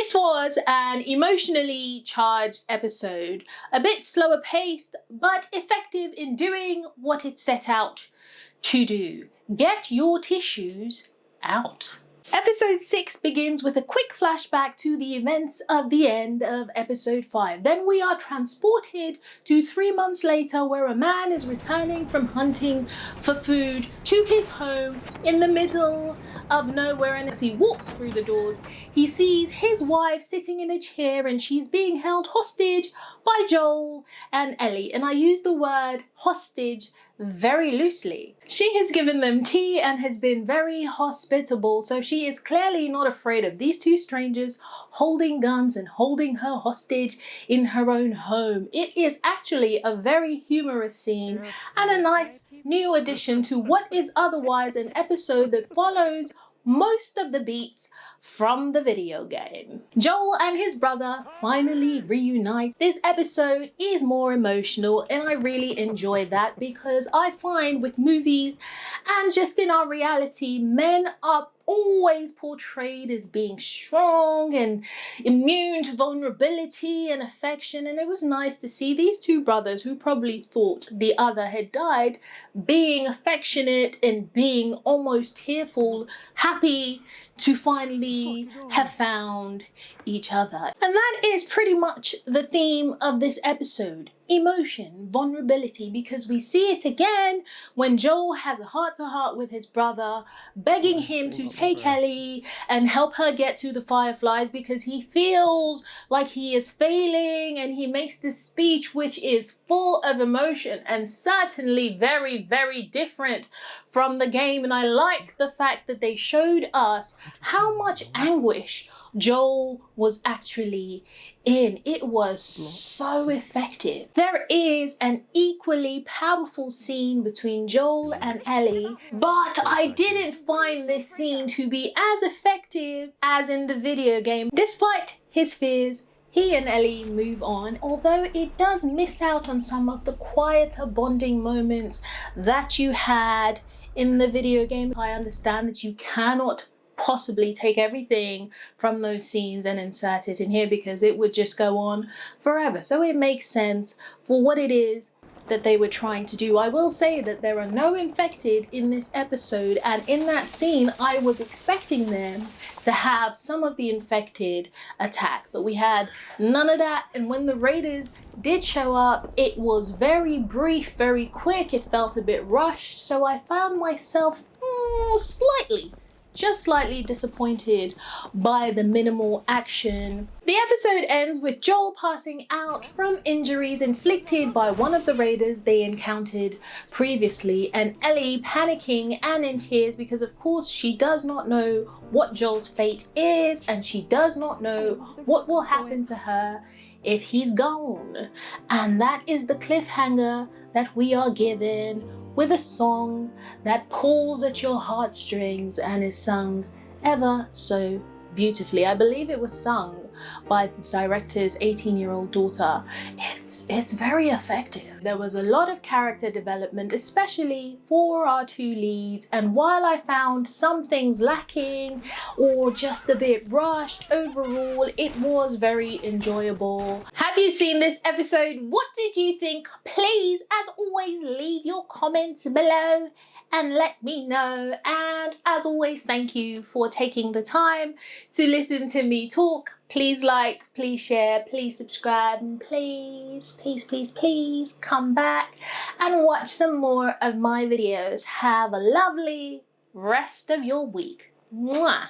This was an emotionally charged episode, a bit slower paced, but effective in doing what it set out to do. Get your tissues out. Episode 6 begins with a quick flashback to the events of the end of episode 5. Then we are transported to 3 months later, where a man is returning from hunting for food to his home in the middle of nowhere, and as he walks through the doors, he sees his wife sitting in a chair and she's being held hostage by Joel and Ellie. And I use the word hostage very loosely. She has given them tea and has been very hospitable, so she is clearly not afraid of these two strangers holding guns and holding her hostage in her own home. It is actually a very humorous scene and a nice new addition to what is otherwise an episode that follows most of the beats from the video game. Joel and his brother finally reunite. This episode is more emotional and I really enjoy that, because I find with movies and just in our reality, men are always portrayed as being strong and immune to vulnerability and affection, and it was nice to see these two brothers who probably thought the other had died being affectionate and being almost tearful, happy to finally have found each other. And that is pretty much the theme of this episode. Emotion, vulnerability, because we see it again when Joel has a heart-to-heart with his brother, begging him to take Ellie and help her get to the Fireflies because he feels like he is failing, and he makes this speech which is full of emotion and certainly very, very different from the game. And I like the fact that they showed us how much anguish Joel was actually in. It was so effective. There is an equally powerful scene between Joel and Ellie, but I didn't find this scene to be as effective as in the video game. Despite his fears, he and Ellie move on, although it does miss out on some of the quieter bonding moments that you had in the video game. I understand that you cannot possibly take everything from those scenes and insert it in here because it would just go on forever. So it makes sense for what it is that they were trying to do. I will say that there are no infected in this episode, and in that scene I was expecting them to have some of the infected attack, but we had none of that. And when the raiders did show up, it was very brief, very quick. It felt a bit rushed, so I found myself just slightly disappointed by the minimal action. The episode ends with Joel passing out from injuries inflicted by one of the raiders they encountered previously, and Ellie panicking and in tears because of course she does not know what Joel's fate is, and she does not know what will happen to her if he's gone. And that is the cliffhanger that we are given, with a song that pulls at your heartstrings and is sung ever so beautifully. I believe it was sung by the director's 18-year-old daughter. It's very effective. There was a lot of character development, especially for our two leads, and while I found some things lacking or just a bit rushed, overall it was very enjoyable. Have you seen this episode? What did you think? Please, as always, leave your comments below and let me know. And as always, thank you for taking the time to listen to me talk. Please like, please share, please subscribe, and please come back and watch some more of my videos. Have a lovely rest of your week. Mwah.